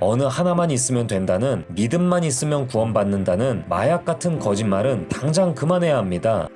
어느 하나만 있으면 된다는, 믿음만 있으면 구원받는다는 마약 같은 거짓말은 당장 그만해야 합니다.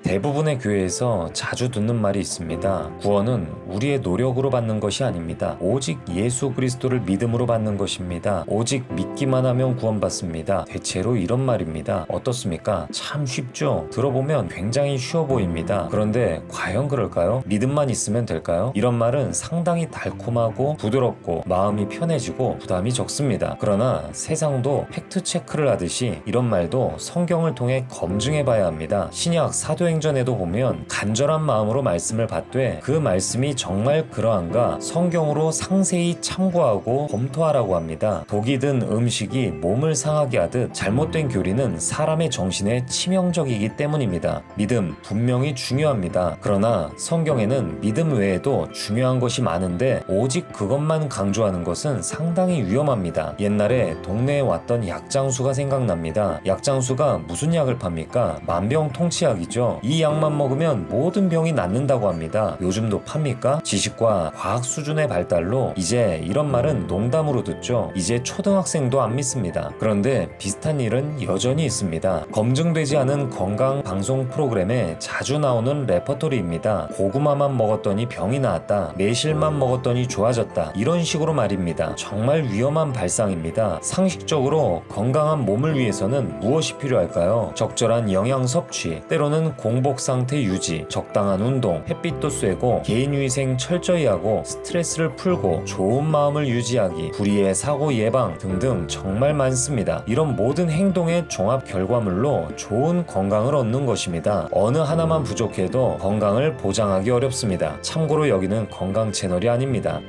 대부분의 교회에서 자주 듣는 말이 있습니다. 구원은 우리의 노력으로 받는 것이 아닙니다. 오직 예수 그리스도를 믿음으로 받는 것입니다. 오직 믿기만 하면 구원받습니다. 대체로 이런 말입니다. 어떻습니까? 참 쉽죠? 들어보면 굉장히 쉬워 보입니다. 그런데 과연 그럴까요? 믿음만 있으면 될까요? 이런 말은 상당히 달콤하고 부드럽고 마음이 편해지고 부담이 적습니다. 그러나 세상도 팩트체크를 하듯이 이런 말도 성경을 통해 검증해 봐야 합니다. 신약 사도행전에도 보면 간절한 마음으로 말씀을 받되 그 말씀이 정말 그러한가 성경으로 상세히 참고하고 검토하라고 합니다. 독이 든 음식이 몸을 상하게 하듯 잘못된 교리는 사람의 정신에 치명적이기 때문입니다. 믿음 분명히 중요합니다. 그러나 성경에는 믿음 외에도 중요한 것이 많은데 오직 그것만 강조하는 것은 상당히 위험합니다. 옛날에 동네에 왔던 약장수가 생각납니다. 약장수가 무슨 약을 팝니까? 만병통치약이죠. 이 약만 먹으면 모든 병이 낫는다고 합니다. 요즘도 팝니까? 지식과 과학 수준의 발달로 이제 이런 말은 농담으로 듣죠. 이제 초등학생도 안 믿습니다. 그런데 비슷한 일은 여전히 있습니다. 검증되지 않은 건강 방송 프로그램에 자주 나오는 레퍼토리입니다. 고구마만 먹었더니 병이 나았다. 매실만 먹었더니 좋아졌다. 이런 식으로 말입니다. 정말 위험한 발상입니다. 상식적으로 건강한 몸을 위해서는 무엇이 필요할까요? 적절한 영양 섭취, 때로는 공복 상태 유지, 적당한 운동, 햇빛도 쐬고 개인위생 철저히 하고 스트레스를 풀고 좋은 마음을 유지하기, 불의의 사고 예방 등등 정말 많습니다. 이런 모든 행동의 종합 결과물로 좋은 건강을 얻는 것입니다. 어느 하나만 부족해도 건강을 보장하기 어렵습니다. 참고로 여기는 건강 채널이 아닙니다.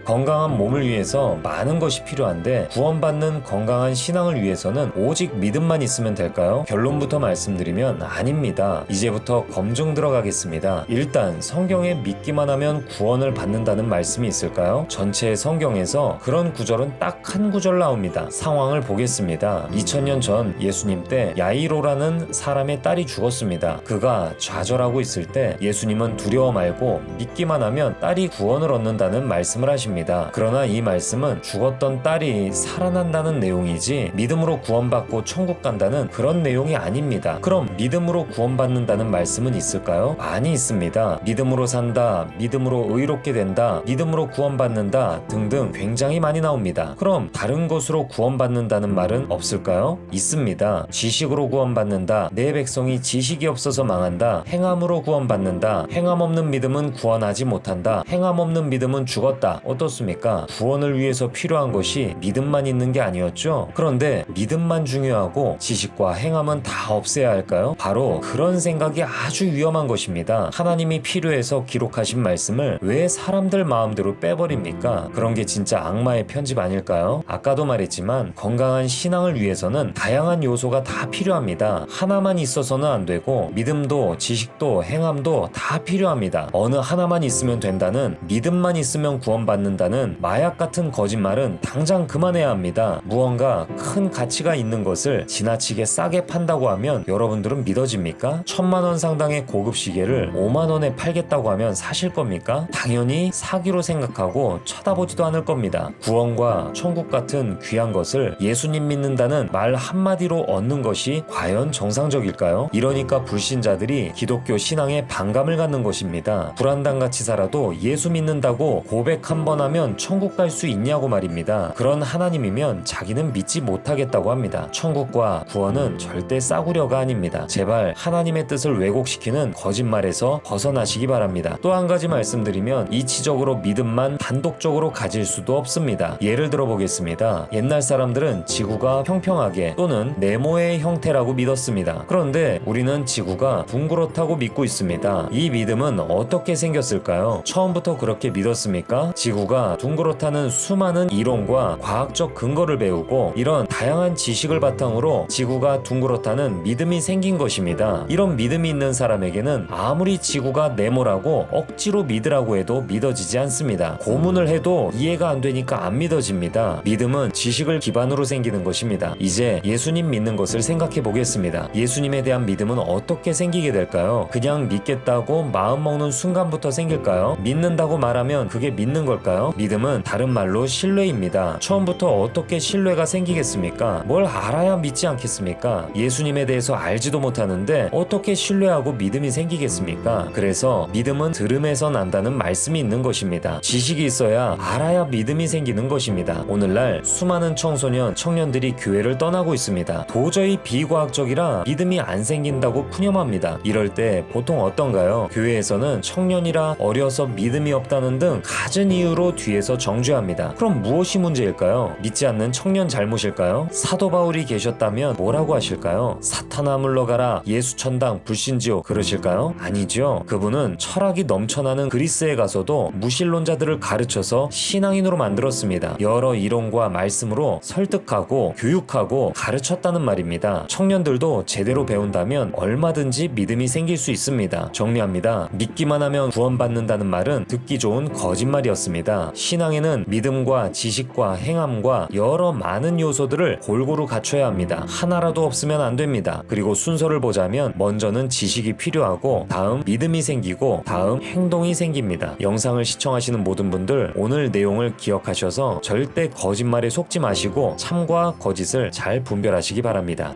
건강한 몸을 위해서 많은 것이 필요한데 구원받는 건강한 신앙을 위해서는 오직 믿음만 있으면 될까요? 결론부터 말씀드리면 아닙니다. 이제부터 검증 들어가겠습니다. 일단 성경에 믿기만 하면 구원을 받는다는 말씀이 있을까요? 전체 성경에서 그런 구절은 딱 한 구절 나옵니다. 상황을 보겠습니다. 2000년 전 예수님 때 야이로라는 사람의 딸이 죽었습니다. 그가 좌절하고 있을 때 예수님은 두려워 말고 믿기만 하면 딸이 구원을 얻는다는 말씀을 하십니다. 그러나 이 말씀은 죽었던 딸이 살아난다는 내용이지 믿음으로 구원받고 천국 간다는 그런 내용이 아닙니다. 그럼 믿음으로 구원받는다는 말씀은 있을까요? 많이 있습니다. 믿음으로 산다, 믿음으로 의롭게 된다, 믿음으로 구원받는다 등등 굉장히 많이 나옵니다. 그럼 다른 것으로 구원받는다는 말은 없을까요? 있습니다. 지식으로 구원받는다, 내 백성이 지식이 없어서 망한다, 행함으로 구원받는다, 행함 없는 믿음은 구원하지 못한다, 행함 없는 믿음은 죽었다. 어떻습니까? 구원을 위해서 필요한 것이 믿음만 있는 게 아니었죠? 그런데 믿음만 중요하고 지식과 행함은 다 없애야 할까요? 바로 그런 생각이 아주 위험한 것입니다. 하나님이 필요해서 기록하신 말씀을 왜 사람들 마음대로 빼버립니까? 그런 게 진짜 악마의 편집 아닐까요? 아까도 말했지만 건강한 신앙을 위해서는 다양한 요소가 다 필요합니다. 하나만 있어서는 안 되고 믿음도 지식도 행함도 다 필요합니다. 어느 하나만 있으면 된다는, 믿음만 있으면 구원받는다는 마약 같은 거짓말은 당장 그만해야 합니다. 무언가 큰 가치가 있는 것을 지나치게 싸게 판다고 하면 여러분들은 믿어집니까? 1000만원 상당의 고급 시계를 5만원에 팔겠다고 하면 사실 겁니까? 당연히 사기로 생각하고 쳐다보지도 않을 겁니다. 구원과 천국 같은 귀한 것을 예수님 믿는다는 말 한마디로 얻는 것이 과연 정상적일까요? 이러니까 불신자들이 기독교 신앙에 반감을 갖는 것입니다. 불안당같이 살아도 예수 믿는다고 고백 한 번 하면 천국 갈 수 있냐고 말입니다. 그런 하나님이면 자기는 믿지 못하겠다고 합니다. 천국과 구원은 절대 싸구려가 아닙니다. 제발 하나님의 뜻을 왜곡시키는 거짓말에서 벗어나시기 바랍니다. 또 한 가지 말씀드리면 이치적으로 믿음만 단독적으로 가질 수도 없습니다. 예를 들어보겠습니다. 옛날 사람들은 지구가 평평하게 또는 네모의 형태라고 믿었습니다. 그런데 우리는 지구가 둥그렇다고 믿고 있습니다. 이 믿음은 어떻게 생겼을까요? 처음부터 그렇게 믿었습니까? 지구가 둥그렇다는 수많은 이론과 과학적 근거를 배우고 이런 다양한 지식을 바탕으로 지구가 둥그렇다는 믿음이 생긴 것입니다. 이런 믿음이 있는 사람에게는 아무리 지구가 네모라고 억지로 믿으라고 해도 믿어지지 않습니다. 고문을 해도 이해가 안 되니까 안 믿어집니다. 믿음은 지식을 기반으로 생기는 것입니다. 이제 예수님 믿는 것을 생각해 보겠습니다. 예수님에 대한 믿음은 어떻게 생기게 될까요? 그냥 믿겠다고 마음 먹는 순간부터 생길까요? 믿는다고 말하면 그게 믿는 걸까요? 뭘까요? 믿음은 다른 말로 신뢰입니다. 처음부터 어떻게 신뢰가 생기겠습니까? 뭘 알아야 믿지 않겠습니까? 예수님에 대해서 알지도 못하는데 어떻게 신뢰하고 믿음이 생기겠습니까? 그래서 믿음은 들음에서 난다는 말씀이 있는 것입니다. 지식이 있어야 알아야 믿음이 생기는 것입니다. 오늘날 수많은 청소년, 청년들이 교회를 떠나고 있습니다. 도저히 비과학적이라 믿음이 안 생긴다고 푸념합니다. 이럴 때 보통 어떤가요? 교회에서는 청년이라 어려서 믿음이 없다는 등 갖은 이유로 뒤에서 정죄합니다. 그럼 무엇이 문제일까요? 믿지 않는 청년 잘못일까요? 사도 바울이 계셨다면 뭐라고 하실까요? 사탄아 물러가라, 예수 천당, 불신지요 그러실까요? 아니죠. 그분은 철학이 넘쳐나는 그리스에 가서도 무신론자들을 가르쳐서 신앙인으로 만들었습니다. 여러 이론과 말씀으로 설득하고 교육하고 가르쳤다는 말입니다. 청년들도 제대로 배운다면 얼마든지 믿음이 생길 수 있습니다. 정리합니다. 믿기만 하면 구원받는다는 말은 듣기 좋은 거짓말이었습니다. 신앙에는 믿음과 지식과 행함과 여러 많은 요소들을 골고루 갖춰야 합니다. 하나라도 없으면 안 됩니다. 그리고 순서를 보자면 먼저는 지식이 필요하고 다음 믿음이 생기고 다음 행동이 생깁니다. 영상을 시청하시는 모든 분들 오늘 내용을 기억하셔서 절대 거짓말에 속지 마시고 참과 거짓을 잘 분별하시기 바랍니다.